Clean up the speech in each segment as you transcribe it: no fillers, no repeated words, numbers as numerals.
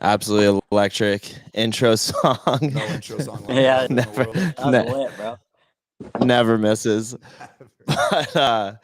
Absolutely electric intro song. No intro song like Yeah, that in the world. that was lit, bro. Never misses. But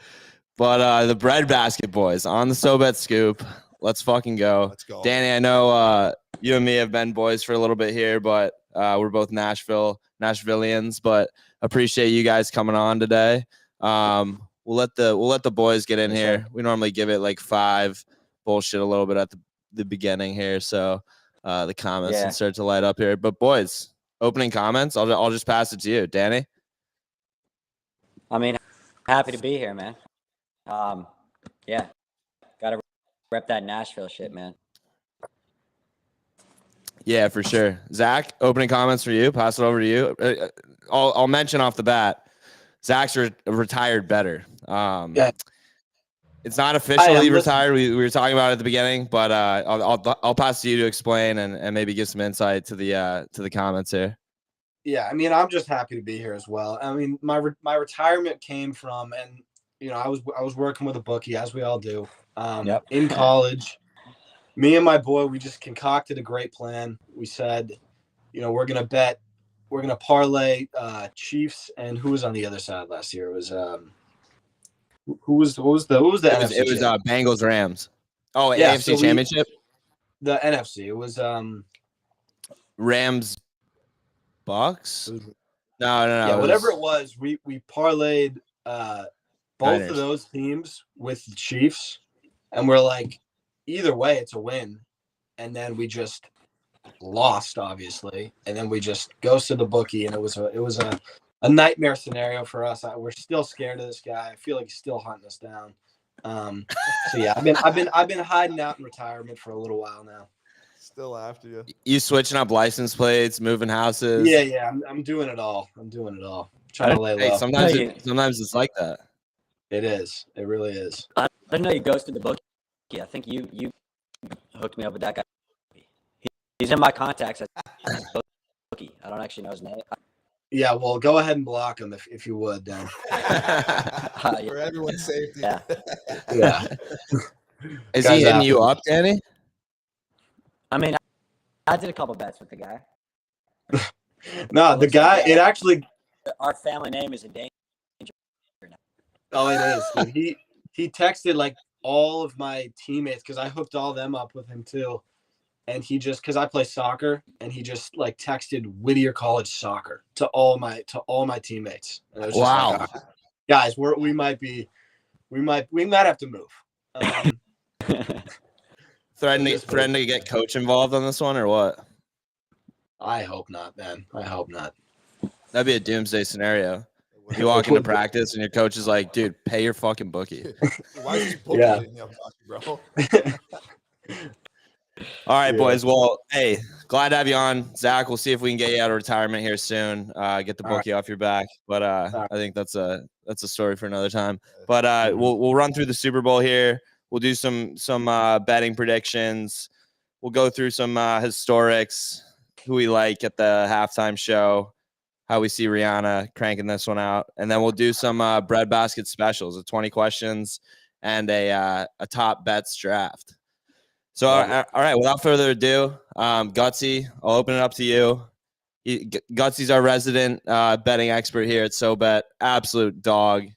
the bread basket boys on the SoBet Scoop. Let's fucking go. Let's go. Danny, I know you and me have been boys for a little bit here, but we're both Nashvillians, but appreciate you guys coming on today. We'll let the boys get in here. We normally give it like 5, bullshit a little bit at the beginning here, so the comments can start to light up here. But boys, opening comments. I'll just pass it to you, Danny. I mean, happy to be here, man. Yeah, gotta rep that Nashville shit, man. Yeah, for sure. Zach, opening comments for you. Pass it over to you. I'll mention off the bat, Zach's retired better. It's not officially retired. We were talking about it at the beginning, but I'll pass to you to explain and maybe give some insight to the comments here. Yeah, I mean, I'm just happy to be here as well. I mean, my retirement came from, and I was working with a bookie, as we all do, in college. Me and my boy, we just concocted a great plan. We said, we're gonna parlay Chiefs, and who was on the other side last year? It was who was the NFC? It was Bengals Rams. Oh, yeah, AFC Championship. The NFC. It was Rams Bucks. No. Yeah, whatever it was, we parlayed both Niners. of those teams with the Chiefs, and we're like, either way, it's a win. And then we just lost, obviously, and then we just ghosted the bookie, and it was a nightmare scenario for us. We're still scared of this guy. I feel like he's still hunting us down. So yeah, I've been hiding out in retirement for a little while now. Still after you. You switching up license plates, moving houses. Yeah. I'm doing it all. Trying to lay low. Sometimes it's like that. It is. It really is. I didn't know you ghosted the bookie. I think you hooked me up with that guy. He's in my contacts as bookie. I don't actually know his name. Yeah, well, go ahead and block him if you would, then. For everyone's safety. Yeah. Is he hitting you up, Danny? I mean, I did a couple bets with the guy. No, the guy. It actually. Our family name is in danger. Oh, it is. Dude. He texted like all of my teammates because I hooked all them up with him too, and he just because I play soccer, and he just like texted Whittier College soccer to all my teammates. And I was just like, oh, guys, we might have to move. Threatening to get coach involved on this one or what? I hope not, man. I hope not. That'd be a doomsday scenario. You walk into practice and your coach is like, dude, pay your fucking bookie. Why is this bookie hitting you up, bro? All right, boys. Well, hey, glad to have you on. Zach, we'll see if we can get you out of retirement here soon. Get the bookie off your back. But I think that's a story for another time. But we'll run through the Super Bowl here. We'll do some betting predictions. We'll go through some historics, who we like at the halftime show, how we see Rihanna cranking this one out. And then we'll do some bread basket specials of 20 questions and a top bets draft. So, all right, without further ado, Gutsy, I'll open it up to you. Gutsy's our resident betting expert here at SoBet. Absolute dog.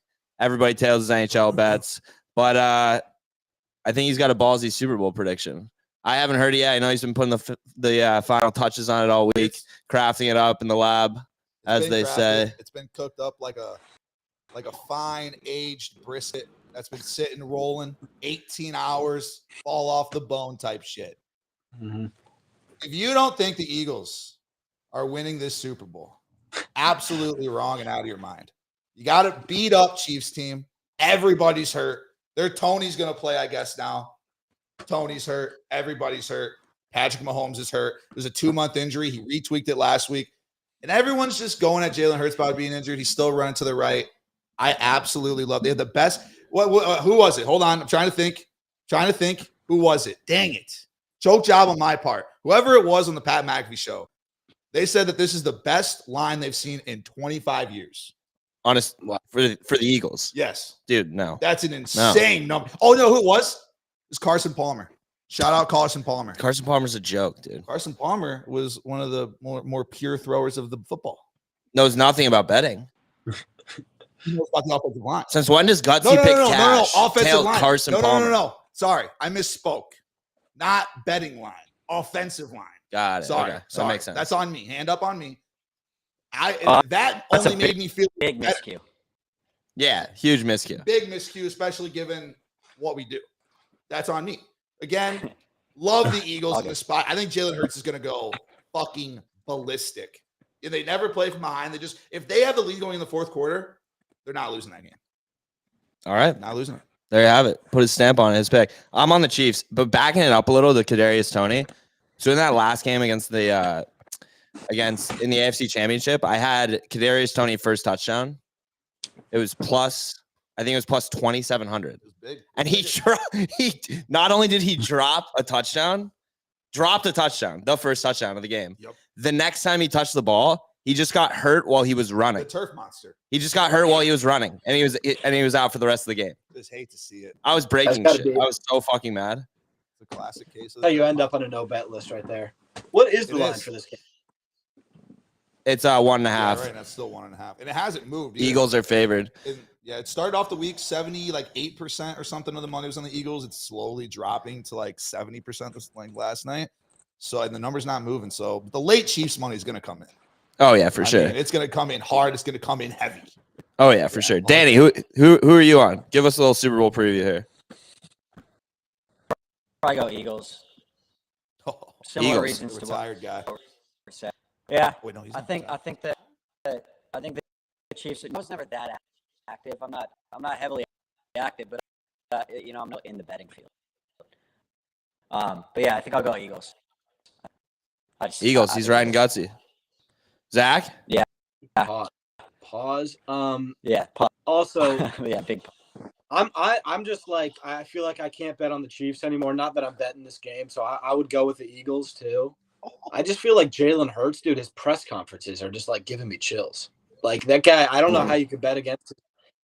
Everybody tails his NHL bets. But I think he's got a ballsy Super Bowl prediction. I haven't heard it yet. I know he's been putting the final touches on it all week, crafting it up in the lab, as they say. It's been cooked up like a fine aged brisket that's been sitting rolling 18 hours, fall off the bone type shit. Mm-hmm. If you don't think the Eagles are winning this Super Bowl, absolutely wrong and out of your mind. You got to beat up Chiefs team. Everybody's hurt. Tony's going to play, I guess, now. Tony's hurt. Everybody's hurt. Patrick Mahomes is hurt. There's a 2-month injury. He retweaked it last week. And everyone's just going at Jalen Hurts about being injured. He's still running to the right. I absolutely love it. They had the best. Who was it? Hold on. I'm trying to think. Who was it? Dang it. Choke job on my part. Whoever it was on the Pat McAfee show, they said that this is the best line they've seen in 25 years. Honest for the Eagles. Yes. Dude, no. That's an insane number. Oh, no, who it was? It was Carson Palmer. Shout out Carson Palmer. Carson Palmer's a joke, dude. Carson Palmer was one of the more pure throwers of the football. Knows nothing about betting. He knows about the offensive line. Since when does Gutsy pick cash? Offensive line. Carson Palmer. No. Sorry, I misspoke. Not betting line. Offensive line. Got it. Sorry. Okay. That makes sense. That's on me. Hand up on me. That only made me feel big miscue. Yeah, huge miscue. Big miscue, especially given what we do. That's on me. Again, love the Eagles in the spot. I think Jalen Hurts is going to go fucking ballistic. If they never play from behind, if they have the lead going in the fourth quarter, they're not losing that game. All right. Not losing it. There you have it. Put his stamp on his pick. I'm on the Chiefs, but backing it up a little to Kadarius Toney. So in that last game against in the AFC Championship, I had Kadarius Toney first touchdown. It was plus 2,700. It was big. And he not only did he dropped a touchdown, the first touchdown of the game. Yep. The next time he touched the ball, he just got hurt while he was running. The turf monster. He just got hurt while he was running, and he was out for the rest of the game. I just hate to see it. I was breaking shit. I was so fucking mad. It's a classic case. How you end up on a no bet list right there. What is the line for this game? It's 1.5. Yeah, right. That's still 1.5, and it hasn't moved. Either. Eagles are favored. It started off the week 8% or something of the money was on the Eagles. It's slowly dropping to 70% last night. So and the number's not moving. So the late Chiefs money is going to come in. Oh yeah, for sure. It's going to come in hard. It's going to come in heavy. Oh yeah, for sure. Danny, who are you on? Give us a little Super Bowl preview here. Probably go Eagles. Similar Eagles. reasons to Retired guy. Yeah. Wait, no, I think the Chiefs. I was never that active. I'm not heavily active, but I'm not in the betting field. But yeah, I think I'll go Eagles. Eagles. He's riding Gutsy. Zach? Yeah. Pause. Yeah. Pause. Also, yeah, big. I'm just I feel like I can't bet on the Chiefs anymore. Not that I'm betting this game, so I would go with the Eagles too. I just feel like Jalen Hurts, dude. His press conferences are just giving me chills. That guy. I don't know how you could bet against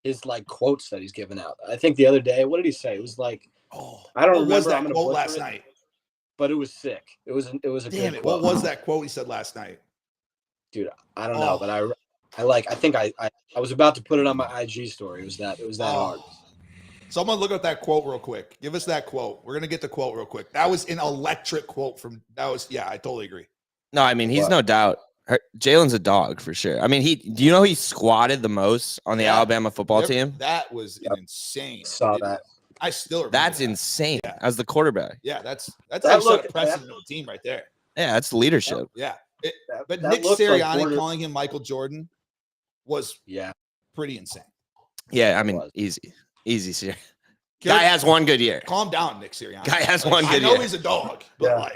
his quotes that he's giving out. I think the other day, what did he say? It was I don't remember. Was that quote last night? But it was sick. It was a damn good it. quote. What was that quote he said last night? Dude, I don't know, but I think I was about to put it on my IG story. It was that hard. Someone look up that quote real quick. Give us that quote. We're gonna get the quote real quick. That was an electric quote yeah, I totally agree. No, I mean he's no doubt. Jalen's a dog for sure. I mean do you know he squatted the most on the Alabama football team? That was insane. Saw that. I still remember That's insane as the quarterback. Yeah, that's how you set a precedent of the team right there. Yeah, that's leadership. Yeah. But Nick Sirianni calling him Michael Jordan was pretty insane. Yeah, I mean easy, Sir. Guy has one good year. Calm down, Nick Sirianni. Guy has one good year. I know he's a dog, but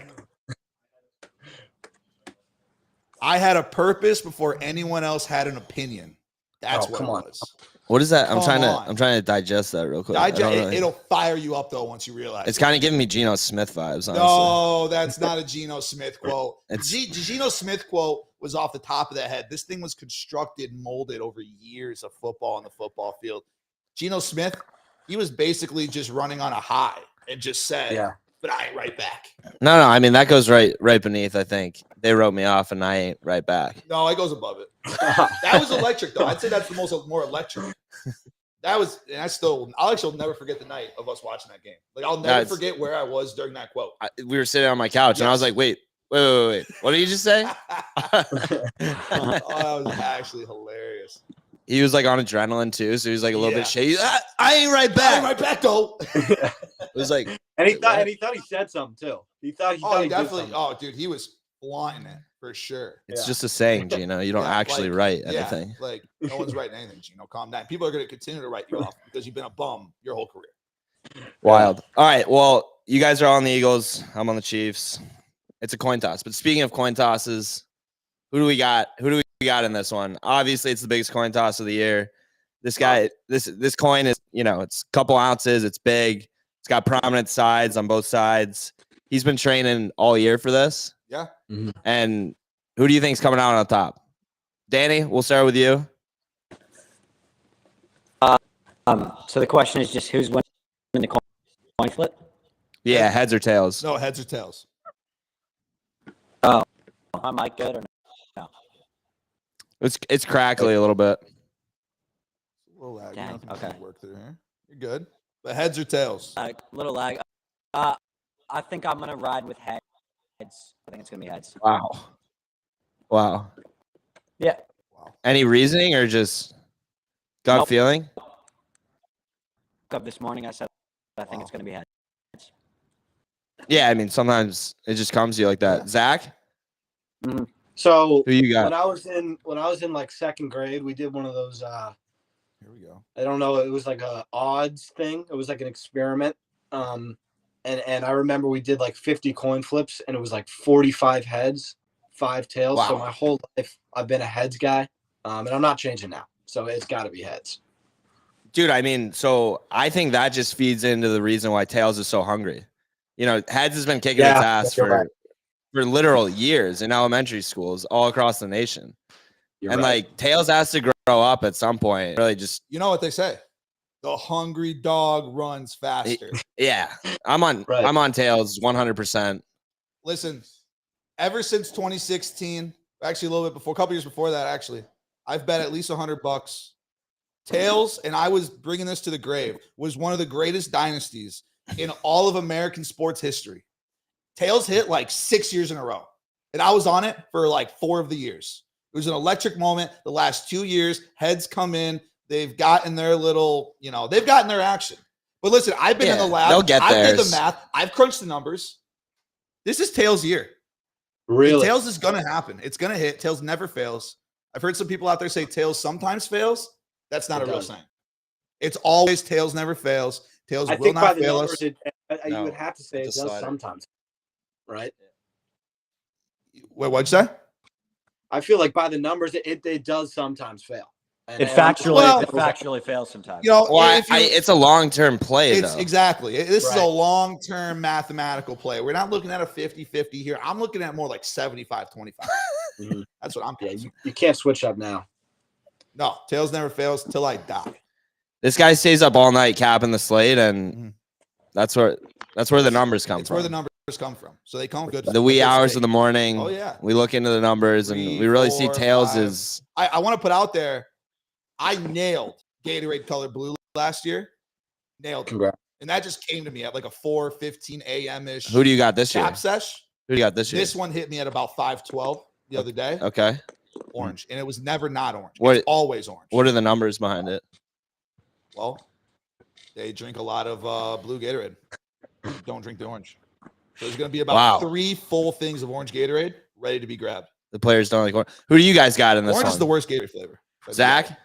I had a purpose before anyone else had an opinion. That's what it was. What is that? I'm trying to digest that real quick. It'll fire you up though once you realize. It's kind of giving me Geno Smith vibes. Honestly. No, that's not a Geno Smith quote. Geno Smith quote was off the top of the head. This thing was constructed, molded over years of football on the football field. Geno Smith, he was basically just running on a high and just said, but I ain't right back. No, I mean that goes right beneath. I think they wrote me off, and I ain't right back. No, it goes above it. That was electric, though. I'd say that's the more electric. I'll actually never forget the night of us watching that game. I'll never forget where I was during that quote. We were sitting on my couch, and I was like, wait. What did you just say? That was actually hilarious. He was on adrenaline too, so he was a little bit shaky. I ain't right back. I ain't right back though. It was and he thought he said something too. He definitely. Oh, dude, he was flying it for sure. It's just a saying, Gino. You don't actually write anything. No one's writing anything, Gino. Calm down. People are going to continue to write you off because you've been a bum your whole career. Wild. All right. Well, you guys are on the Eagles. I'm on the Chiefs. It's a coin toss. But speaking of coin tosses, who do we got? In this one? Obviously, it's the biggest coin toss of the year. This guy, this coin is, it's a couple ounces. It's big. It's got prominent sides on both sides. He's been training all year for this. Yeah. Mm-hmm. And who do you think is coming out on top? Danny, we'll start with you. So the question is just who's winning the coin flip? Yeah, heads or tails. No, heads or tails. Oh, I might get or no? It's crackly a little bit. A little lag. Dang, okay. Work through here. You're good. But heads or tails? Little lag. I think I'm gonna ride with heads. I think it's gonna be heads. Wow. Yeah. Wow. Any reasoning or just gut feeling? Up this morning, I said I think it's gonna be heads. Yeah, I mean sometimes it just comes to you like that. Yeah. Zach, So who you got? when I was in like second grade, we did one of those. Here we go. I don't know. It was like a odds thing. It was like an experiment. And I remember we did like 50 coin flips, and it was like 45 heads, 5 tails. Wow. So my whole life I've been a heads guy, and I'm not changing now. So it's got to be heads. Dude, I mean, so I think that just feeds into the reason why tails is so hungry. You know, heads has been kicking its ass for literal years in elementary schools all across the nation. Like tails has to grow up at some point. Really just You know what they say? The hungry dog runs faster. yeah. I'm on tails 100%. Listen, ever since 2016, actually a little bit before, a couple years before that, actually, I've bet at least $100. Tails, and I was bringing this to the grave, was one of the greatest dynasties in all of American sports history. Tails hit like 6 years in a row, and I was on it for like 4 of the years. It was an electric moment. The last 2 years, heads come in. They've gotten their little, they've gotten their action. But listen, I've been in the lab. They'll get I've did theirs. the math. I've crunched the numbers. This is Tails' year. Really? And Tails is going to happen. It's going to hit. Tails never fails. I've heard some people out there say Tails sometimes fails. That's not a real saying. It's always Tails never fails. Tails will not fail us. You would have to say it does sometimes, right? Wait, what'd you say? I feel like by the numbers, it does sometimes fail. It factually fails sometimes. It's a long-term play, though. Exactly. This is a long-term mathematical play. We're not looking at a 50-50 here. I'm looking at more like 75-25. That's what I'm thinking. You can't switch up now. No, Tails never fails till I die. This guy stays up all night capping the slate, and that's where the numbers come from. It's where the numbers come from. So they come good. The wee hours of the morning. Oh, yeah. We look into the numbers, and we really see Tails is. I want to put out there, I nailed Gatorade color blue last year. Nailed it. Congrats. And that just came to me at like a 4:15 a.m.-ish. Who do you got this year? Tap sesh. Who do you got this year? This one hit me at about 5:12 the other day. Okay. Orange. And it was never not orange. It's always orange. What are the numbers behind it? Well, they drink a lot of blue Gatorade. Don't drink the orange. So there's going to be about 3 full things of orange Gatorade ready to be grabbed. The players don't like orange. Who do you guys got in this Orange one? is the worst Gatorade flavor. Zach?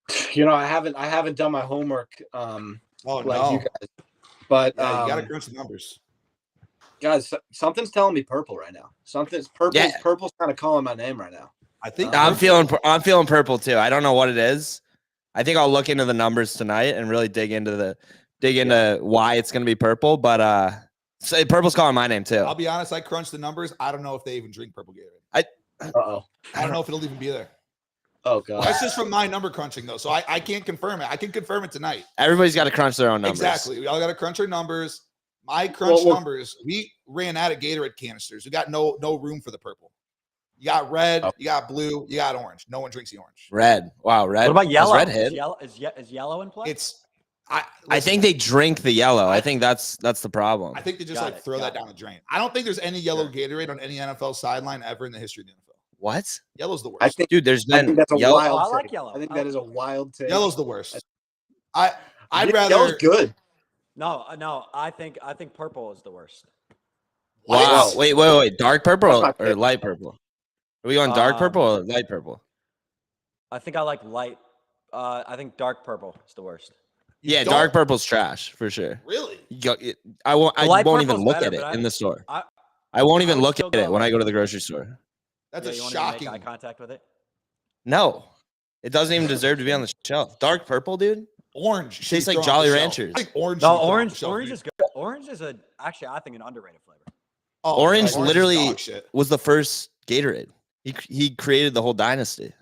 I haven't done my homework. You guys. But you got to crunch the numbers. Guys, something's telling me purple right now. Purple's kind of calling my name right now. I think I'm feeling purple too. I don't know what it is. I think I'll look into the numbers tonight and really dig into why it's going to be purple. But purple's calling my name too. I'll be honest. I crunched the numbers. I don't know if they even drink purple Gatorade. I don't know if it'll even be there. Oh god. That's just from my number crunching though, so I can't confirm it. I can confirm it tonight. Everybody's got to crunch their own numbers. Exactly. We all got to crunch our numbers. My crunch numbers. We ran out of Gatorade canisters. We got no room for the purple. You got red, you got blue, you got orange. No one drinks the orange. Red. Wow, red. What about yellow? Is red hit? Is yellow in play? I think they drink the yellow. I think that's the problem. I think they just throw that down the drain. I don't think there's any yellow Gatorade on any NFL sideline ever in the history of the NFL. What? Yellow's the worst. Dude, there's been that's a yellow. wild. I like yellow. I think that is a wild take. Yellow's the worst. I'd rather. Yellow's good. No. I think purple is the worst. Wow. Wait. Dark purple or light purple? Are we going dark purple or light purple? I think I like light. I think dark purple is the worst. Yeah, dark purple's trash for sure. Really? I won't even look at it better, in the store. I won't even look at it when I go to the grocery store. That's you shocking. Make eye contact with it? No, it doesn't even deserve to be on the shelf. Dark purple, dude. Orange tastes like Jolly Ranchers. I think orange. No, orange is good. Orange is actually I think an underrated flavor. Orange literally was the first Gatorade. He created the whole dynasty.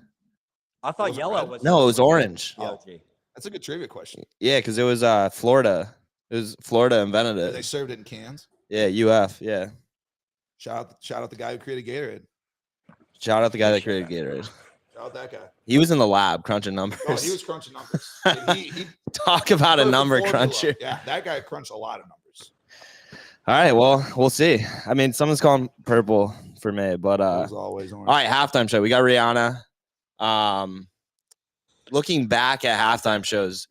I thought yellow was. No, it was orange. That's a good trivia question. Yeah, because it was Florida It was Florida invented it. They served it in cans. Yeah, UF. Yeah. Shout out the guy who created Gatorade. Shout out the guy that created Gatorade. Shout out that guy. He was in the lab crunching numbers. Oh, he was crunching numbers. He Talk about a number cruncher. Yeah, that guy crunched a lot of numbers. All right, well, we'll see. I mean, someone's calling purple for me, but always all right, halftime show. We got Rihanna. Looking back at halftime shows,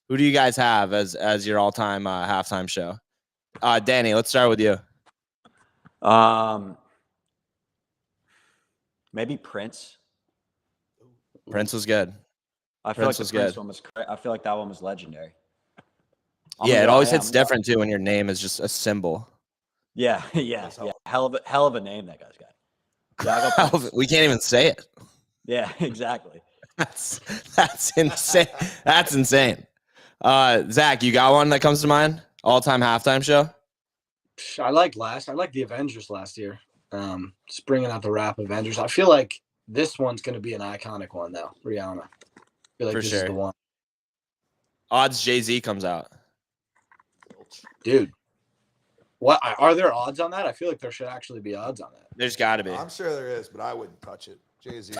who do you guys have as your all-time halftime show? Danny, let's start with you. Maybe Prince. Prince was good. I feel like the Prince one was. I feel like that one was legendary. Yeah, it always hits different too when your name is just a symbol. Yeah. Hell of a name that guy's got. We can't even say it. Yeah, exactly. That's insane. That's insane. Zach, you got one that comes to mind? All-time halftime show? I like the Avengers last year. Just bringing out the rap Avengers. I feel like this one's going to be an iconic one, though. Rihanna. I feel like this is the one. Odds Jay-Z comes out. Dude, what are there odds on that? I feel like there should actually be odds on that. There's got to be. I'm sure there is, but I wouldn't touch it. Jay-Z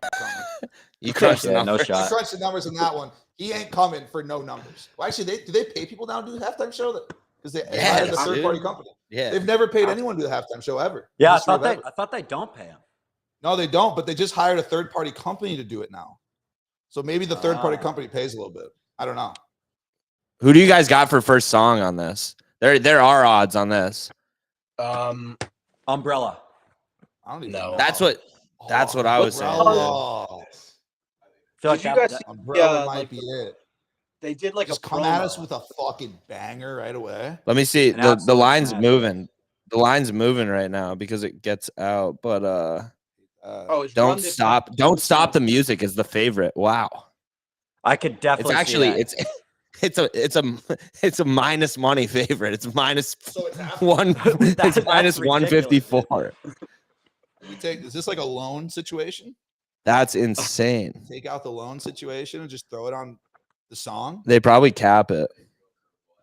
You crushed the numbers. No shot. You crushed the numbers in that one. He ain't coming for no numbers. Well, actually, do they pay people now to do the halftime show? Because they hired a third-party company. Yeah, they've never paid anyone to do the halftime show ever. Yeah, I thought they don't pay him. No, they don't. But they just hired a third-party company to do it now. So maybe the third-party company pays a little bit. I don't know. Who do you guys got for first song on this? There are odds on this. Umbrella. I don't even know. That's what I was saying. Oh, I feel like you guys see, Umbrella might be it. They did like just a come promo. at us with a fucking banger right away. Let me see. The line's moving. The line's moving right now because it gets out. But don't stop. Don't stop the music is the favorite. Wow. I could definitely. It's actually it's a minus money favorite. It's minus one. It's minus 154. Is this like a loan situation? That's insane. Take out the loan situation and just throw it on the song. They probably cap it.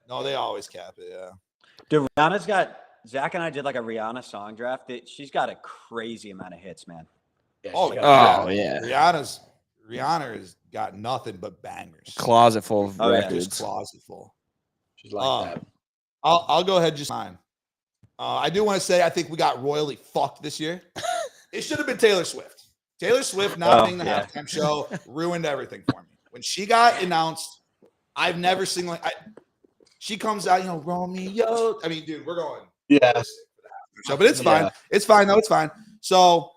No, they always cap it. Yeah. Dude, Rihanna's got. Zach and I did like a Rihanna song draft. She's got a crazy amount of hits, man. Yeah, yeah. Rihanna has got nothing but bangers. Closet full of records. Just closet full. She's like that. I'll go ahead and just mine. I do want to say I think we got royally fucked this year. It should have been Taylor Swift. Taylor Swift not being the halftime show ruined everything for me. When she got announced, I've never seen she comes out, Romeo. I mean, dude, we're going. Yeah. So, but it's fine. It's fine though. It's fine. So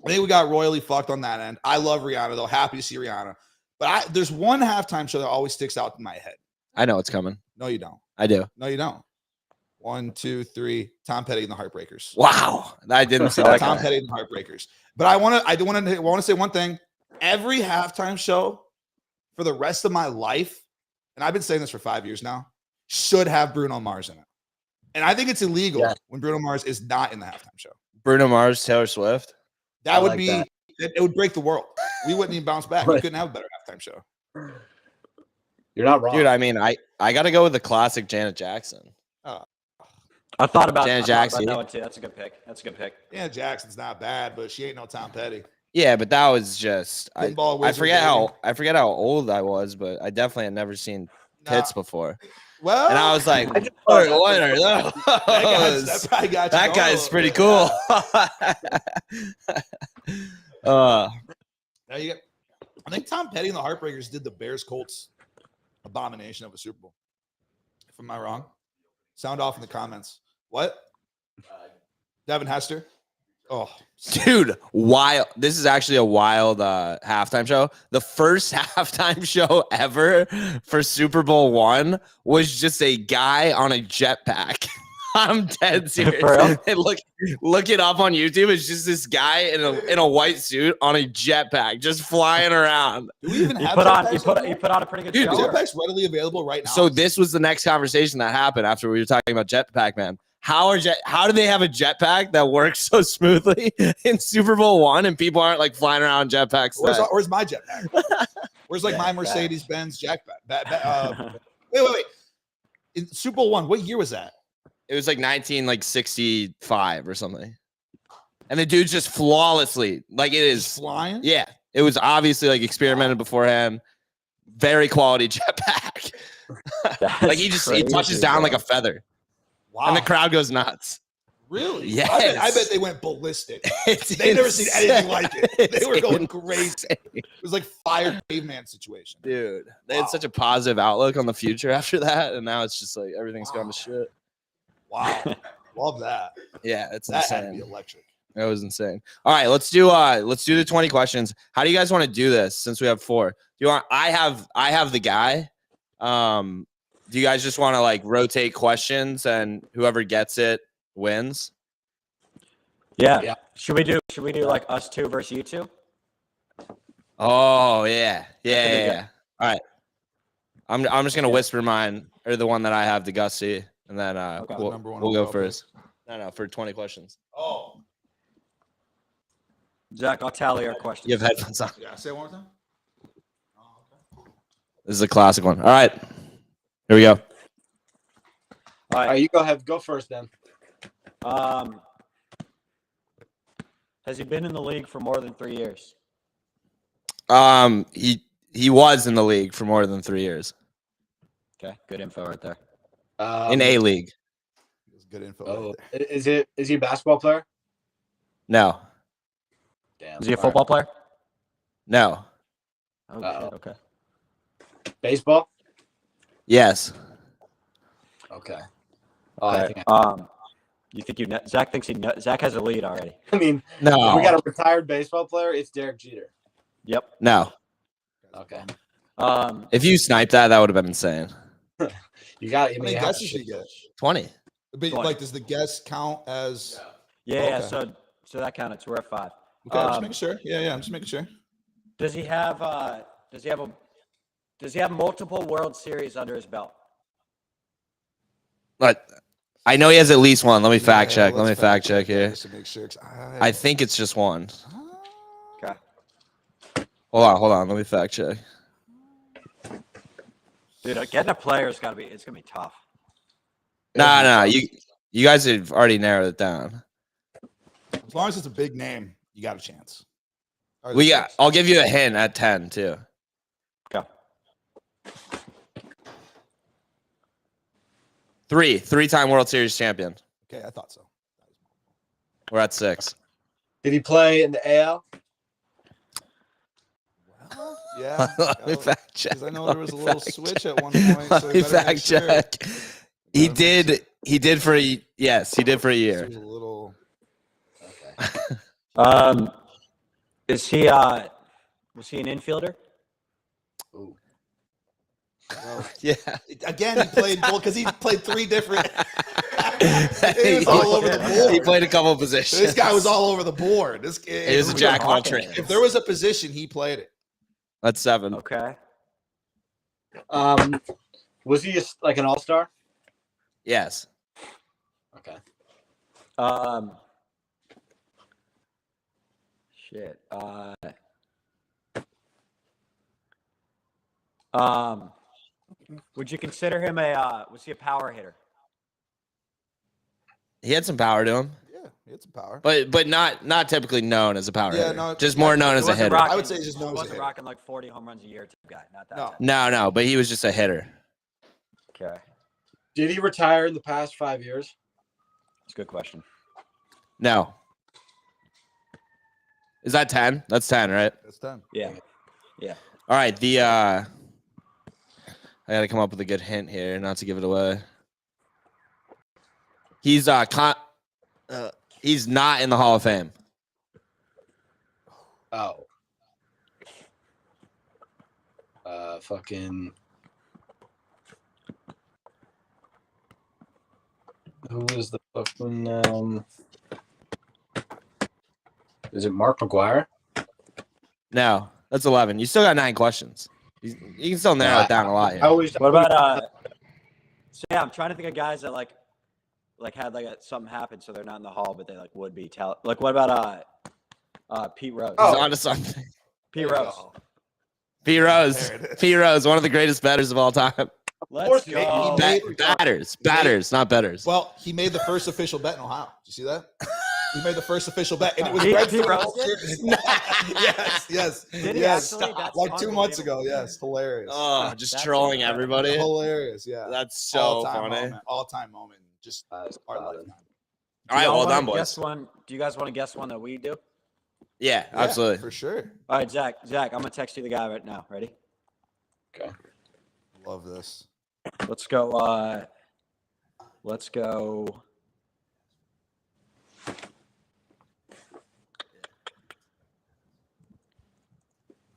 I think we got royally fucked on that end. I love Rihanna though. Happy to see Rihanna. But there's one halftime show that always sticks out in my head. I know it's coming. No, you don't. I do. No, you don't. 1, 2, 3. Tom Petty and the Heartbreakers. Wow, I didn't see that. Tom Petty and the Heartbreakers. But I want to say one thing. Every halftime show for the rest of my life, and I've been saying this for 5 years now, should have Bruno Mars in it. And I think it's illegal when Bruno Mars is not in the halftime show. Bruno Mars, Taylor Swift. That would be. It would break the world. We wouldn't even bounce back. We couldn't have a better halftime show. You're not wrong, dude. I mean, I got to go with the classic Janet Jackson. I thought about Janet Jackson. That one too. That's a good pick. Janet Jackson's not bad, but she ain't no Tom Petty. Yeah, but that was just I forget baby. how old I was, but I definitely had never seen tits before. Well, and I was like, what are those? That guy's pretty cool. I think Tom Petty and the Heartbreakers did the Bears Colts abomination of a Super Bowl. If I'm not wrong, sound off in the comments. What? Devin Hester. Oh, dude, wild. This is actually a wild halftime show. The first halftime show ever for Super Bowl I was just a guy on a jetpack. I'm dead serious. Hey, look it up on YouTube. It's just this guy in a white suit on a jetpack, just flying around. Do we even have he put on a pretty good show. Jetpack's readily available right now. So this was the next conversation that happened after we were talking about Jetpack Man. How do they have a jetpack that works so smoothly in Super Bowl I and people aren't like flying around jetpacks? Where's my jetpack? Where's my Mercedes-Benz jetpack? Wait. Super Bowl one. What year was that? It was like 1965 or something. And the dude's just flawlessly, like it is Just flying. Yeah, it was obviously like experimented beforehand. Very quality jetpack. Like he touches down like a feather. Wow. And the crowd goes nuts. Really? Yes. I bet they went ballistic. They've never seen anything like it. They were going crazy. It was like fire caveman situation. Dude, they had such a positive outlook on the future after that, and now it's just like everything's gone to shit. Wow. Love that. Yeah, it's That insane. had to be electric. That was insane. All right, let's do the 20 questions. How do you guys want to do this since we have 4? Do you want I have the guy. Do you guys just want to like rotate questions and whoever gets it wins? Yeah. Should we do like us two versus you two? Oh, yeah. All right. I'm just gonna whisper mine or the one that I have to Gussie, and then we'll go first. No, for 20 questions. Oh. Zach, I'll tally our questions. You have headphones on. Yeah, say it one more time. This is a classic one. All right. Here we go. All right, you go ahead. Go first then. Has he been in the league for more than 3 years? He was in the league for more than 3 years. Okay, good info right there. In a league. That's good info. Oh, Right there. is he a basketball player? No. Damn. Is he a football player? No. Oh, shit, okay. Baseball? Yes. Okay. Okay. You think Zach thinks Zach has a lead already? I mean, No. if we got a retired baseball player. It's Derek Jeter. Yep. No. Okay. If you sniped that would have been insane. You got. How many guesses did you get? 20. But, like, does the guess count as? Yeah. Okay. So that counted. So we're at 5. Okay, I'm just making sure. Yeah, I'm just making sure. Does he have multiple World Series under his belt? But I know he has at least one. Let me fact check. let's Let me fact check here. Just to make sure. I think it's just one. Okay. Hold on. Let me fact check. Dude, getting a player it's gonna be tough. No. You guys have already narrowed it down. As long as it's a big name, you got a chance. I'll give you a hint at 10 too. Okay. 3-time World Series champion. Okay, I thought so. We're at 6. Did he play in the AL? Well, yeah. Let me fact check. Because I know there was a little switch at one point. So Let me fact check. He did for a yes. He did for a year. A little. Okay. Was he an infielder? Ooh. Well, Yeah. Again, he played because he played 3 different. He was all over the board. He played a couple of positions. This guy was all over the board. He was a jack of all trades. If there was a position, he played it. That's 7. Okay. Was he like an all-star? Yes. Okay. Shit. Would you consider him was he a power hitter? He had some power to him. Yeah, he had some power. But not typically known as a power hitter. No, just more known as a hitter. I would say he's just known as a wasn't hitter. rocking like 40 home runs a year type guy. Not that. No. No, but he was just a hitter. Okay. Did he retire in the past 5 years? That's a good question. No. Is that 10? That's 10, right? That's 10. Yeah. All right. I got to come up with a good hint here, not to give it away. He's he's not in the Hall of Fame. Oh. Fucking. Who is the fucking? Is it Mark McGuire? No, that's 11. You still got 9 questions. You can still narrow it down a lot here. What about So yeah, I'm trying to think of guys that like had something happen, so they're not in the Hall, but they would be. Like what about Pete Rose? He's onto something. Pete Rose. Pete Rose, one of the greatest batters of all time. Let's He go. made- Batters, not betters. Well, he made the first official bet in Ohio. Did you see that? He made the first official bet, and it was He Red Sox. roasted? Yes. Did he Yes. actually? That's Like 2 months unbelievable. ago. Yes, hilarious. Oh, just That's trolling incredible. everybody. Hilarious. Yeah. That's so All-time funny. moment. All-time moment. Just our lifetime. All right, Y'all well wanna done, boys. Guess one. Do you guys want to guess one that we do? Yeah, Yeah, absolutely. for sure. All right, Zach, I'm gonna text you the guy right now. Ready? Okay. Love this. Let's go. Let's go.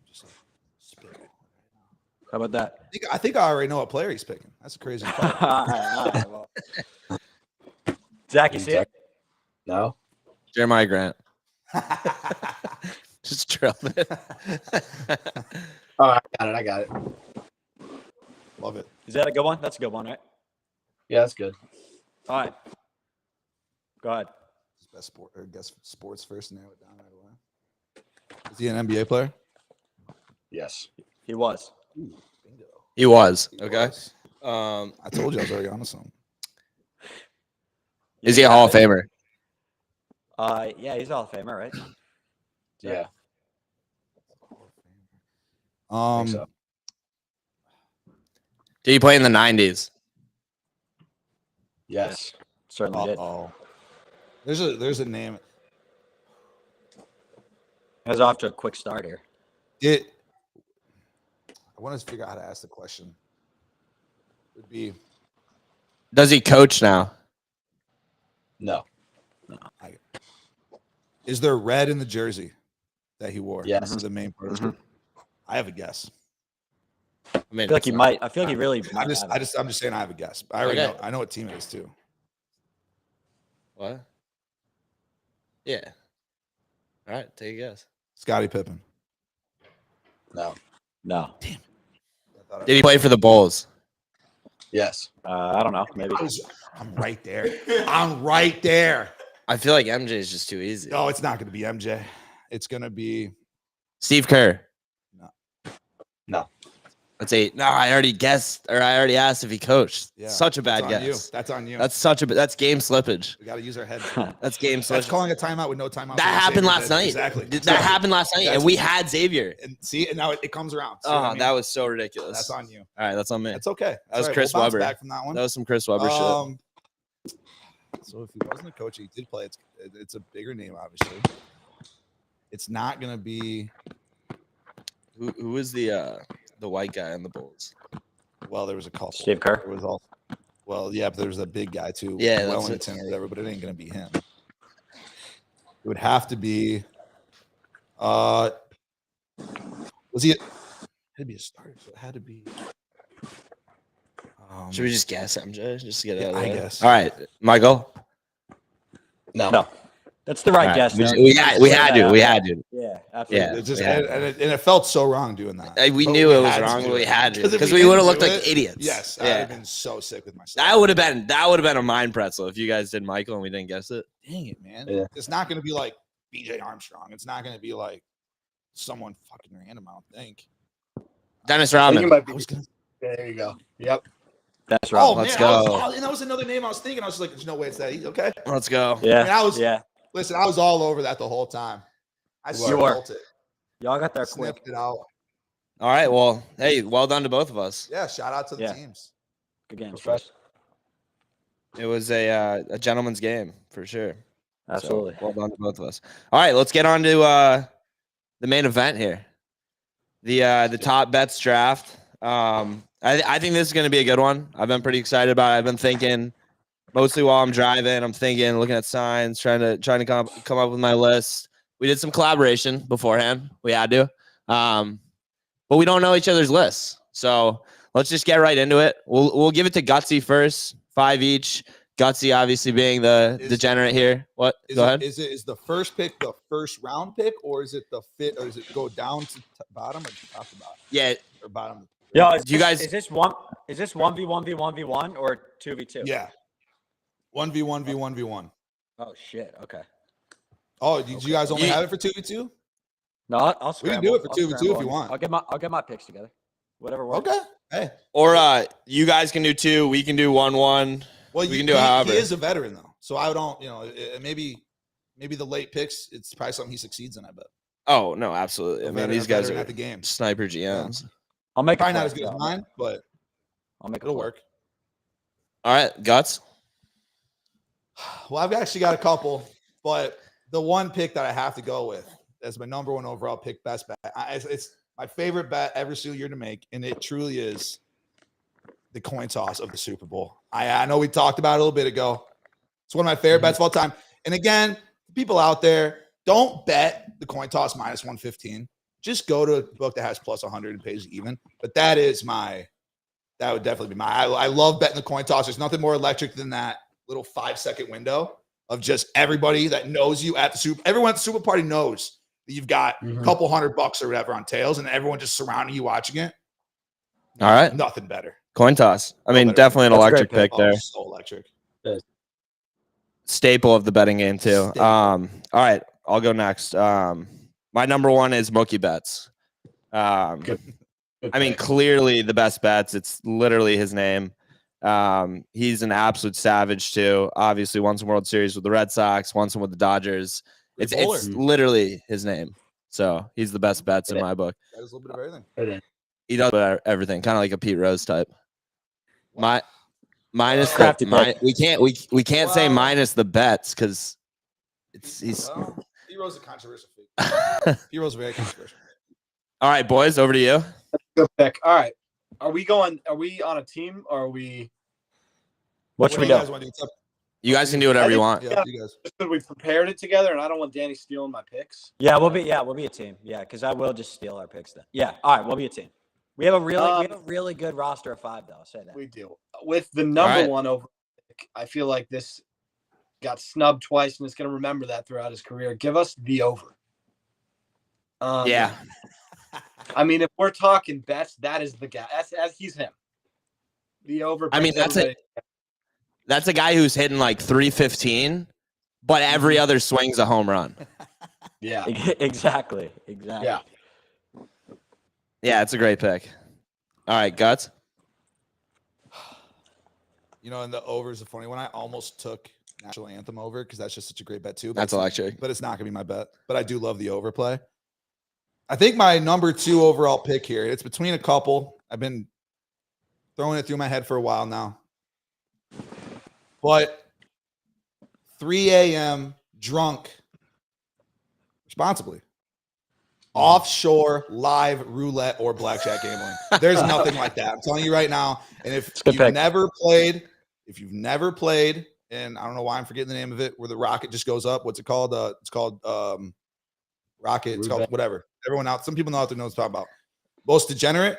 Just like spit. How about that? I think I already know what player he's picking. That's a crazy call. All right, well. Zach, you see it? No. Jeremiah Grant. Just trailed it. Oh, I got it. Love it. Is that a good one? That's a good one, right? Yeah, that's good. All right. Go ahead. Best sport or guess sports first, narrow it down right away. Is he an NBA player? Yes. He was. Ooh, bingo. He was. He Okay. was. Um, I told you I was already on to something. is he a Hall of Famer? Yeah, he's a Hall of Famer, right? Yeah. Um, so. Did he play in the 90s? Yes. Certainly did. oh, there's a name. I was off to a quick start here. I want to figure out how to ask the question. Would be Does he coach now? No. is there red in the jersey that he wore? Yes. This is the main part. Mhm. I have a guess. I mean, I feel like he might. I feel like he really might I'm just saying I have a guess. I already Okay. know. I know what team it is too. What? Yeah. All right, take a guess. Scottie Pippen. No. No. Did he play for the Bulls? Yes. I don't know. Maybe. I'm right there. I'm right there. I feel like MJ is just too easy. No, it's not going to be MJ. It's going to be Steve Kerr. No. That's 8. No, I already guessed, or I already asked if he coached. Yeah, Such a bad that's on guess. you. That's on you. That's game slippage. We got to use our heads. That's game That's slippage. calling a timeout with no timeout. That happened last night. Exactly. That happened last night, and we had Xavier. And see, and now it comes around. See what I mean? That was so ridiculous. That's on you. All right, that's on me. That's okay. That was All right, Chris we'll bounce Webber. back from that one. That was some Chris Webber shit. So if he wasn't a coach, he did play. It's a bigger name, obviously. It's not going to be. Who was the white guy on the Bulls? Well, there was a couple. Steve Kerr. It was all. Well, yeah, but there was a big guy too. Yeah, that's Wellington or whatever, but it ain't going to be him. It would have to be. Was he? It had to be a starter. So it had to be. Should we just guess MJ? Just to get it out of the I way? guess. All right, Michael. No. That's the right All right. guess. We had to. Yeah, absolutely. Yeah. It just Yeah. and it felt so wrong doing that. We But knew it was had to wrong, do but we it. had to if because we we would have didn't looked do like it, idiots. Yes, I would have been so sick with myself. That would have been a mind pretzel if you guys did Michael and we didn't guess it. Dang it, man. Yeah. It's not going to be like BJ Armstrong. It's not going to be like someone fucking random. I don't think. Dennis I think it Rodman. might be. I was gonna, There you go. Yep. That's right. oh Let's man, go. and that was another name I was thinking. I was just like, there's no way it's that easy. Okay. Let's go. Yeah. I mean, I was- yeah. Listen, I was all over that the whole time. I You were. felt it. Y'all got there quick. Snipped it out. All right. Well, hey, well done to both of us. Yeah. Shout out to the Yeah. teams. Good games. Fresh. It was a gentleman's game for sure. Absolutely. So, well done to both of us. All right, let's get on to the main event here. The top bets draft. I think this is going to be a good one. I've been pretty excited about it. I've been thinking mostly while I'm driving. I'm thinking, looking at signs, trying to come up with my list. We did some collaboration beforehand. We had to, but we don't know each other's lists. So let's just get right into it. We'll give it to Gutsy first. 5 each. Gutsy obviously being the degenerate here. What? Go ahead. Is the first pick the first round pick, or is it the fit, or does it go down to bottom or top to bottom? Yeah. Or bottom. Yo, Do you guys- is this 1v1v1v1 or 2v2? Yeah. 1v1v1v1. Oh shit. Okay. Oh, did you guys only Yeah. have it for 2v2? No, I'll We can scramble. do it for I'll 2v2 if scramble. you want. I'll get my picks together. Whatever works. Okay. Hey, Or you guys can do 2. We can do 1-1. well, We can do it however. He is a veteran though, so I don't. Maybe the late picks. It's probably something he succeeds in. I bet. Oh no, absolutely. I mean, these guys are at the game. Sniper GMs. Yeah. I'll make probably not as good as mine, but it'll work. All right, Guts. Well, I've actually got a couple, but the one pick that I have to go with as my number 1 overall pick, best bet. It's my favorite bet every single year to make, and it truly is the coin toss of the Super Bowl. I know we talked about it a little bit ago. It's one of my favorite bets of all time. And again, people out there, don't bet the coin toss minus 115. Just go to a book that has plus 100 and pays even. But that would definitely be my. I love betting the coin toss. There's nothing more electric than that little 5-second window of just everybody that knows you at the Super. Everyone at the Super Party knows that you've got a couple $100 or whatever on tails, and everyone just surrounding you watching it. All right, nothing better. Coin toss. I mean, definitely an electric pick there. So electric. Staple of the betting game too. All right, I'll go next. My number 1 is Mookie Betts. Good I mean, clearly the best bets. It's literally his name. He's an absolute savage too. Obviously, won some World Series with the Red Sox, won some with the Dodgers. It's literally his name. So he's the best bets in my book. That is a little bit of everything. He does everything, kind of like a Pete Rose type. Minus we can't say minus the bets because he's. Well, Pete Rose is a controversial pick. Pete Rose is very controversial. All right, boys, over to you. Good pick. All right. Are we on a team or are we? What should we do? You guys can do whatever you want. Yeah, you guys. We prepared it together, and I don't want Danny stealing my picks. Yeah, we'll be a team. Yeah, because I will just steal our picks then. Yeah. All right, we'll be a team. We have a really good roster of 5 though. I'll say that. We do. With the number 1 over pick, I feel like this got snubbed twice, and it's going to remember that throughout his career. Give us the over. Yeah. I mean, if we're talking bets, that is the guy. As he's him. The over. I mean, that's a guy who's hitting like 315, but every other swing's a home run. Yeah. Exactly. Yeah. Yeah, it's a great pick. All right, Guts. And the over is a funny one. I almost took National Anthem over because that's just such a great bet too. That's electric. But it's not going to be my bet. But I do love the overplay. I think my number 2 overall pick here, it's between a couple. I've been throwing it through my head for a while now. But 3 a.m. drunk responsibly. Offshore live roulette or blackjack gambling. There's nothing like that. I'm telling you right now. And if you've never played, and I don't know why I'm forgetting the name of it, where the rocket just goes up. What's it called? It's called rocket. It's called whatever. Some people know what they're talking about. Most degenerate,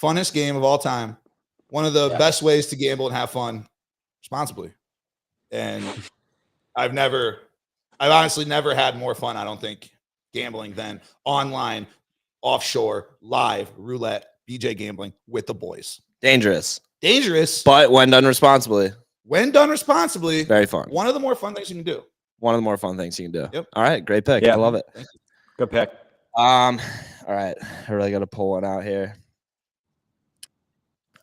funnest game of all time. One of the best ways to gamble and have fun responsibly. And I've honestly never had more fun, I don't think, gambling than online, offshore, live, roulette, BJ gambling with the boys. Dangerous. But when done responsibly. Very fun. One of the more fun things you can do. Yep. All right. Great pick. Yeah. I love it. Good pick. All right. I really got to pull one out here.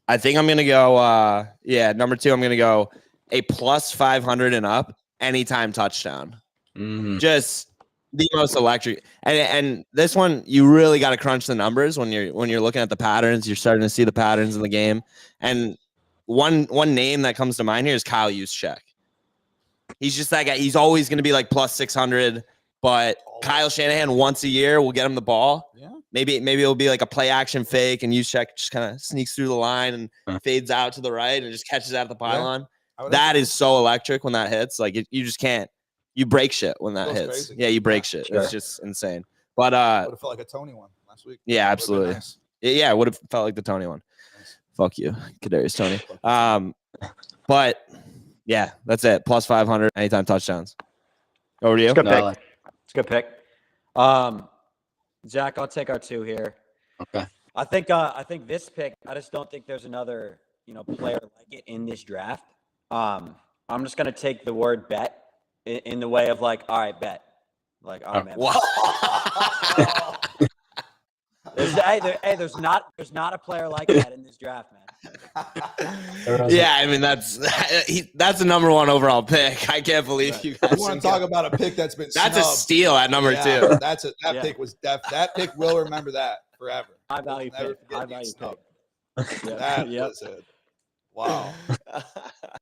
I think I'm going to go, number 2, I'm going to go a plus 500 and up anytime touchdown. Just the most electric. And this one, you really got to crunch the numbers when you're looking at the patterns. You're starting to see the patterns in the game. And one name that comes to mind here is Kyle Juszczyk. He's just that guy. He's always going to be like plus 600. But Kyle Shanahan once a year will get him the ball. Yeah. Maybe it'll be like a play action fake, and Juszczyk just kind of sneaks through the line and fades out to the right and just catches out the pylon. Yeah. That is so electric when that hits. Like you just can't. You break shit when that hits. Crazy. Yeah, you break shit. Sure. It's just insane. But would have felt like a Tony one last week. Yeah, absolutely. Nice. Yeah, it would have felt like the Tony one. Nice. Fuck you, Kadarius Tony. But yeah, that's it. Plus 500 anytime touchdowns. Over to you. It's a good pick. Zach, I'll take our 2 here. Okay. I think this pick, I just don't think there's another, player like it in this draft. I'm just going to take the word bet in the way of like, all right, bet. Like, all right, man. There's not a player like that in this draft, man. Yeah, I mean that's the number 1 overall pick. I can't believe you guys. You want to talk about a pick that's been that's snubbed. a steal at number 2. That pick was that pick will remember that forever. High value pick. That was it. Wow.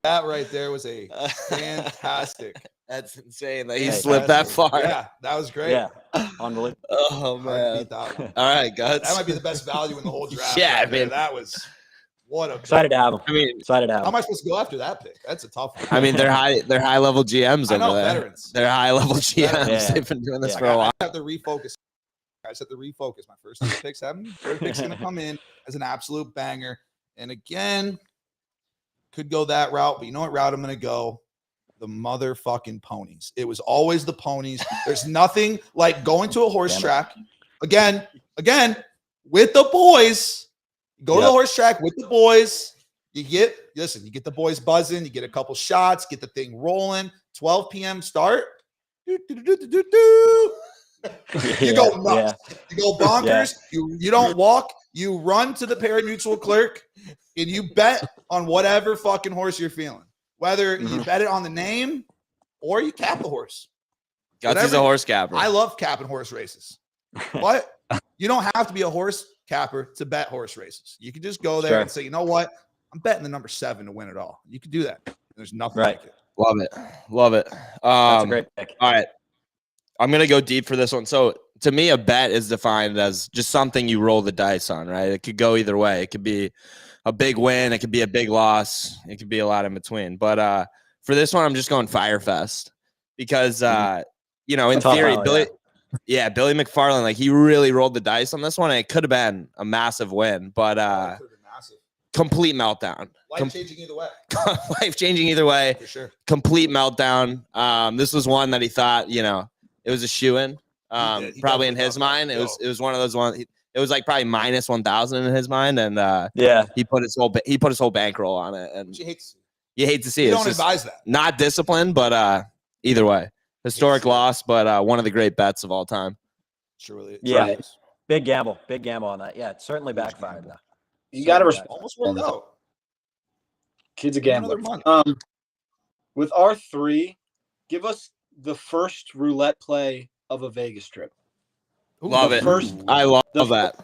That right there was a fantastic. That's insane that he slipped that far. Yeah, that was great. Yeah, unbelievable. Oh man. All right, guys. That might be the best value in the whole draft. Yeah, right I mean, that was what a excited to have him. I mean, excited to have him. How am I supposed to go after that pick? That's a tough one. I mean, they're high level GMs over there. Veterans. They're high level GMs. Yeah. They've been doing this for a while. I have to refocus. I just have to refocus. My first 2 picks haven't. Third pick's gonna come in as an absolute banger. And again, could go that route, but you know what route I'm gonna go? The motherfucking ponies. It was always the ponies. There's nothing like going to a horse track. Again, with the boys. Go to the horse track with the boys. You get the boys buzzing. You get a couple shots, get the thing rolling. 12 p.m. start. You go nuts. You go bonkers. You don't walk. You run to the pari-mutuel clerk and you bet on whatever fucking horse you're feeling. Whether you bet it on the name or you cap the horse. Gutsy's a horse capper. I love capping horse races. But you don't have to be a horse capper to bet horse races. You can just go there and say, you know what? I'm betting the number 7 to win it all. You can do that. There's nothing like it. Love it. That's a great pick. All right. I'm going to go deep for this one. So to me, a bet is defined as just something you roll the dice on, right? It could go either way. It could be a big win. It could be a big loss. It could be a lot in between. But for this one, I'm just going Firefest because, in theory, Billy McFarland, like he really rolled the dice on this one. And it could have been a massive win, but complete meltdown. Life-changing either way. Life-changing either way. For sure. Complete meltdown. This was one that he thought, it was a shoo-in. Probably in his mind. It was one of those ones. It was like probably minus 1,000 in his mind, and he put his whole bankroll on it, and you hate to see it. You don't advise that. Not disciplined, but either way, historic loss, but one of the great bets of all time. Surely, big gamble on that. Yeah, it certainly backfired though. You got to respect. Almost worked out. Kid's a gambler. With our 3, give us the first roulette play of a Vegas trip. Love it. I love that.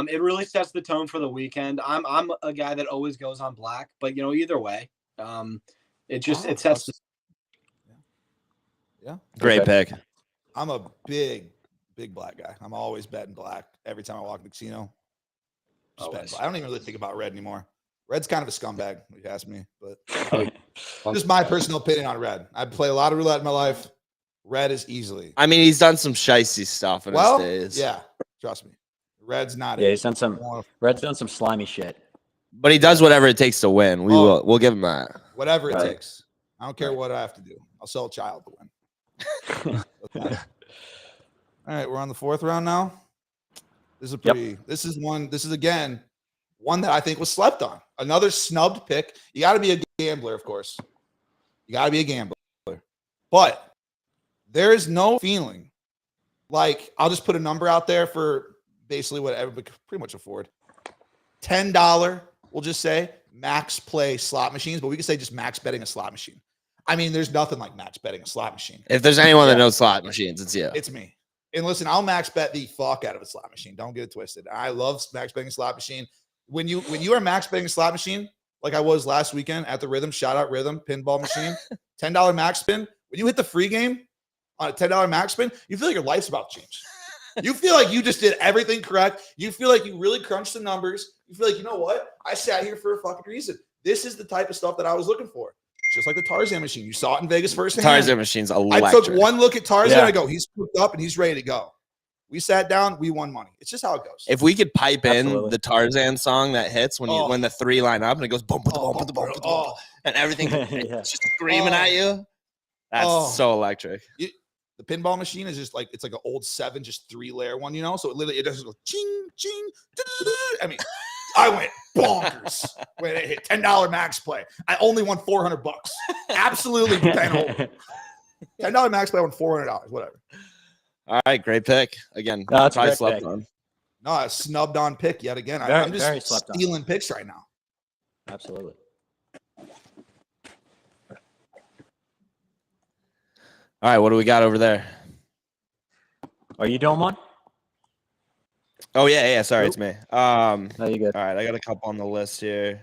It really sets the tone for the weekend. I'm a guy that always goes on black, but either way, it sets the. Yeah. Great pick. I'm a big black guy. I'm always betting black every time I walk in the casino. I don't even really think about red anymore. Red's kind of a scumbag, if you ask me, but just my personal opinion on red. I play a lot of roulette in my life. Red is easily. I mean, he's done some shicey stuff in his days. Yeah, trust me. Red's not. Yeah, he's done some. Red's done some slimy shit. But he does whatever it takes to win. We'll give him that. Whatever it takes. I don't care what I have to do. I'll sell a child to win. Okay. All right, we're on the 4th round now. This is This is again one that I think was slept on. Another snubbed pick. You got to be a gambler, of course. You got to be a gambler. But there is no feeling like, I'll just put a number out there for basically what everybody could pretty much afford. $10, we'll just say, max play slot machines, but we could say just max betting a slot machine. I mean, there's nothing like max betting a slot machine. If there's anyone that knows slot machines, it's you. It's me. And listen, I'll max bet the fuck out of a slot machine. Don't get it twisted. I love max betting a slot machine. When you are max betting a slot machine, like I was last weekend at the Rhythm, shout out Rhythm, pinball machine, $10 max spin. When you hit the free game on a $10 max spin, you feel like your life's about to change. You feel like you just did everything correct. You feel like you really crunched the numbers. You feel like, you know what? I sat here for a fucking reason. This is the type of stuff that I was looking for. Just like the Tarzan machine. You saw it in Vegas firsthand. Tarzan machine's electric. I took one look at Tarzan. I go, he's cooked up and he's ready to go. We sat down. We won money. It's just how it goes. If we could pipe in the Tarzan song that hits when the 3 line up and it goes boom, boom, boom, boom, boom, and everything just screaming at you, that's so electric. The pinball machine is just like, it's like an old 7, just 3-layer one, So it just goes ching, ching. I mean, I went bonkers when it hit $10 max play. I only won $400. Absolutely $10 max play. I won $400. Whatever. All right, great pick again. That's probably slept on. No, a snubbed on pick yet again. Very, I'm just very slept on. stealing picks right now. Absolutely. All right, what do we got over there? Are you doing one? Oh yeah, sorry, it's me. No, you good. All right, I got a couple on the list here.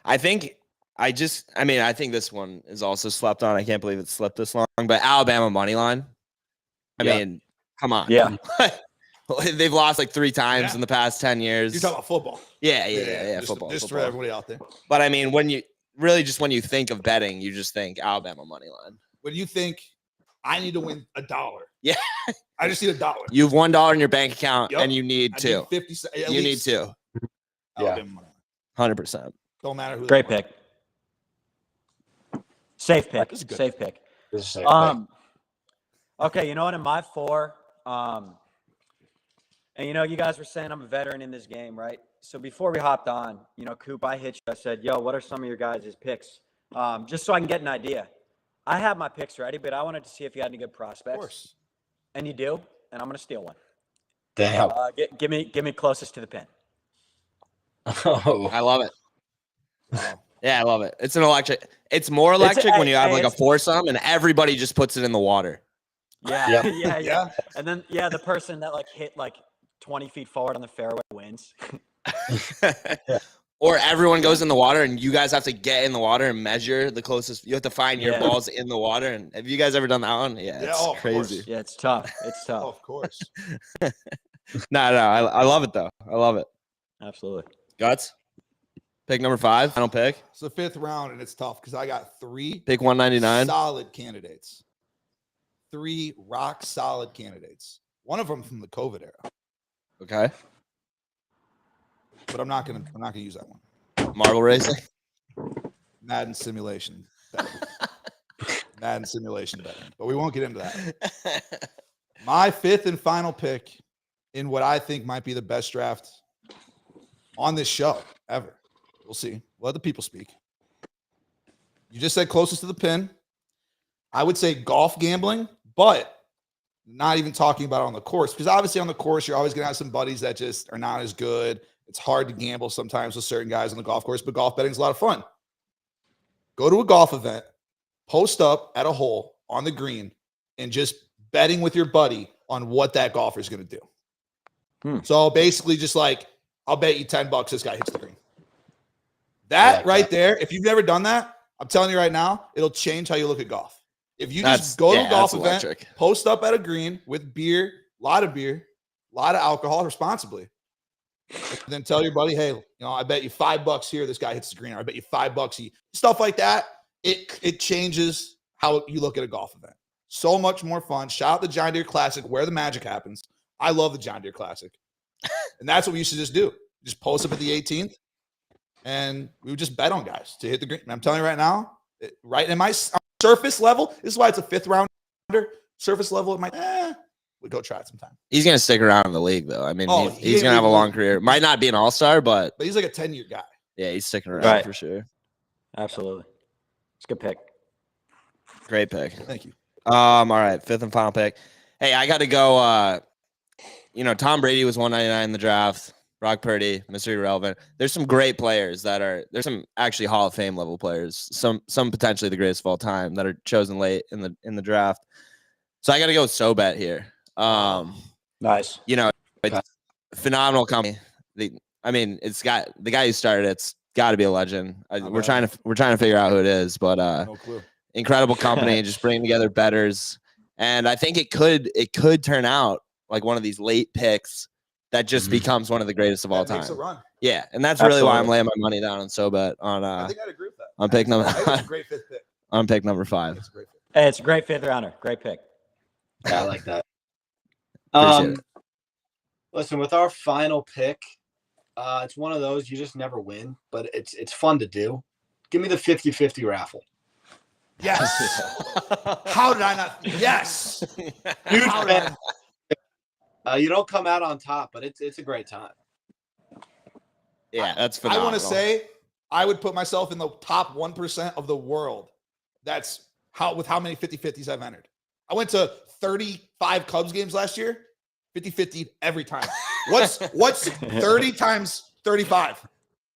I think this one is also slept on. I can't believe it slipped this long, but Alabama money line. I mean, come on. Yeah. They've lost like 3 times in the past 10 years. You're talking about football. Yeah, Just, football. Just for everybody out there. But I mean, when you think of betting, you just think Alabama money line. When you think I need to win $1. Yeah. I just need $1. You have $1 in your bank account and you need I 2. need 50 you need 2. Alabama money line. 100%. Don't matter who. Great pick. Safe pick. Safe pick. This is a safe pick. Okay, you know what? In my 4, and you guys were saying I'm a veteran in this game, right? So before we hopped on, Coop, I hit you. I said, yo, what are some of your guys' picks? Just so I can get an idea. I have my picks ready, but I wanted to see if you had any good prospects. Of course. And you do, and I'm going to steal one. Damn. Give me closest to the pin. Oh. I love it. Yeah, I love it. It's an electric. It's more electric when you have like a foursome and everybody just puts it in the water. Yeah, yeah. And then, the person that hit 20 feet forward on the fairway wins. Or everyone goes in the water and you guys have to get in the water and measure the closest. You have to find your balls in the water. And have you guys ever done that one? Yeah, it's crazy. Yeah, it's tough. It's tough. Of course. No, I love it though. I love it. Absolutely. Guts? Pick number 5. Final pick. It's the 5th round, and it's tough because I got 3 pick 199 solid candidates. 3 rock solid candidates. One of them from the COVID era. Okay. But I'm not gonna use that one. Marble racing. Madden simulation betting. Madden simulation betting. But we won't get into that. My 5th and final pick in what I think might be the best draft on this show ever. We'll see. Let the people speak. You just said closest to the pin. I would say golf gambling, but not even talking about it on the course, because obviously on the course, you're always going to have some buddies that just are not as good. It's hard to gamble sometimes with certain guys on the golf course, but golf betting is a lot of fun. Go to a golf event, post up at a hole on the green, and just betting with your buddy on what that golfer is going to do. So basically just I'll bet you $10 this guy hits the green. That there, if you've never done that, I'm telling you right now, it'll change how you look at golf. If you just go to a golf event, post up at a green with beer, a lot of alcohol responsibly, and then tell your buddy, hey, I bet you $5 here this guy hits the green, or I bet you $5 stuff like that. It changes how you look at a golf event. So much more fun. Shout out the John Deere Classic where the magic happens. I love the John Deere Classic. And that's what we used to just do. Just post up at the 18th. And we would just bet on guys to hit the green. And I'm telling you right now, right in my surface level, this is why it's a 5th rounder. Surface level, it might, we'd go try it sometime. He's going to stick around in the league, though. I mean, he's going to have a long career. Might not be an all-star, but he's like a 10-year guy. Yeah, he's sticking around for sure. Absolutely. It's a good pick. Great pick. Thank you. All right, 5th and final pick. Hey, I got to go. Tom Brady was 199 in the draft. Brock Purdy, Mr. Irrelevant. There's some great players there's some actually Hall of Fame level players, some potentially the greatest of all time that are chosen late in the draft. So I got to go with SoBet here. Nice. It's phenomenal company. It's got the guy who started it's got to be a legend. We're trying to figure out who it is, but no clue. Incredible company, just bringing together bettors, and I think it could turn out like one of these late picks that just becomes one of the greatest of all time. Makes a run. Yeah, and that's really why I'm laying my money down on SoBet on. I think I'd agree with that. On pick number. It's a great 5th pick. On pick number 5. It's a great pick. Hey, it's a great 5th rounder. Great pick. Yeah, I like that. Appreciate it. Listen, with our final pick, it's one of those you just never win, but it's fun to do. Give me the 50-50 raffle. Yes. How did I not? Yes. Huge. You don't come out on top, but it's a great time. Yeah, that's phenomenal. I want to say I would put myself in the top 1% of the world. That's with how many 50-50s I've entered. I went to 35 Cubs games last year, 50-50 every time. What's 30 times 35?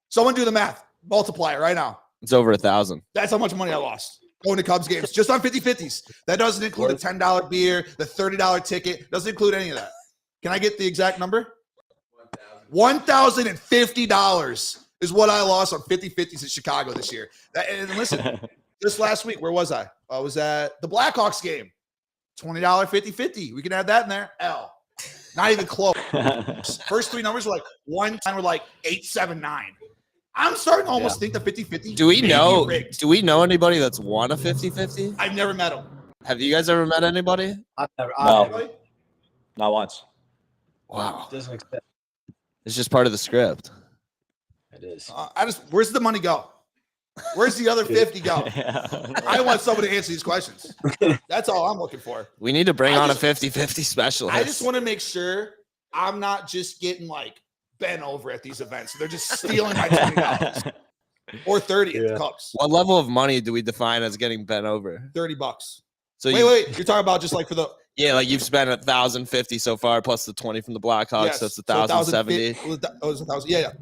Someone do the math. Multiply it right now. It's over 1,000. That's how much money I lost going to Cubs games just on 50-50s. That doesn't include a $10 beer, the $30 ticket. Doesn't include any of that. Can I get the exact number? $1,050 is what I lost on 50-50s in Chicago this year. And listen, just last week, where was I? I was at the Blackhawks game. $20 50-50. We can add that in there. L. Not even close. First three numbers were like 1 time were like 879. I'm starting to almost think the 50-50. Do we know anybody that's won a 50-50? I've never met him. Have you guys ever met anybody? I've never. No. Not once. Wow. Doesn't accept. It's just part of the script. It is. Where's the money go? Where's the other 50 go? I want someone to answer these questions. That's all I'm looking for. We need to bring on a 50-50 specialist. I just want to make sure I'm not just getting like bent over at these events. They're just stealing my $20 or 30 at the Cubs. What level of money do we define as getting bent over? $30. So wait, you're talking about just like for the like you've spent 1,050 so far plus the 20 from the Blackhawks. Yes. That's 1,070. So 1,000. Yeah.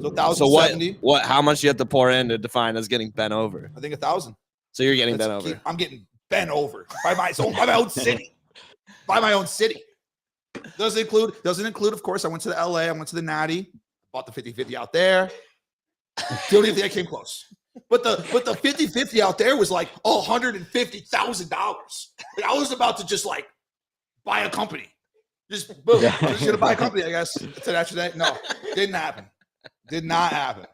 So 1,070. So what? How much you have to pour in to define as getting bent over? I think 1,000. So you're getting bent over. I'm getting bent over by my own city. By my own city. Doesn't include, of course, I went to the LA, I went to the Natty, bought the 50-50 out there. Don't even think I came close. But the 50-50 out there was like $150,000. Like I was about to just like buy a company. Just boom. I'm just gonna buy a company, I guess. That's it after that. No, didn't happen. Did not happen.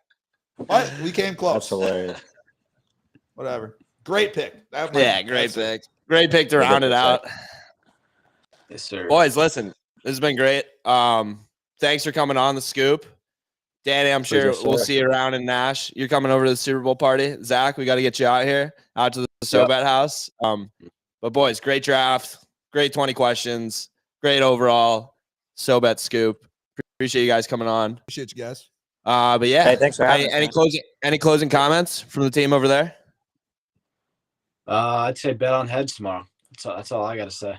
But we came close. That's hilarious. Whatever. Great pick. Great pick. Great pick to round it out. Yes, sir. Boys, listen, this has been great. Thanks for coming on the Scoop. Danny, I'm sure we'll see you around in Nash. You're coming over to the Super Bowl party. Zach, we got to get you out here, out to the SoBet house. But boys, great draft, great 20 questions, great overall SoBet Scoop. Appreciate you guys coming on. Appreciate you guys. But yeah, hey, thanks for having us, any closing comments from the team over there? I'd say bet on heads tomorrow. That's all I got to say.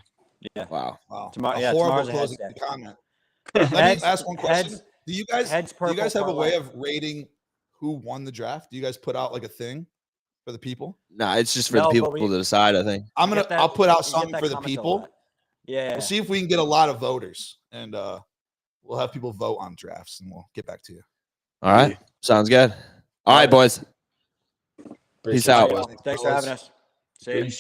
Yeah. Wow. Horrible closing comment. Let me ask one question. Do you guys have a way of rating who won the draft? Do you guys put out like a thing for the people? No, it's just for the people to decide, I think. I'll put out something for the people. Yeah. We'll see if we can get a lot of voters, and we'll have people vote on drafts, and we'll get back to you. All right. Sounds good. All right, boys. Peace out. Thanks for having us. See you.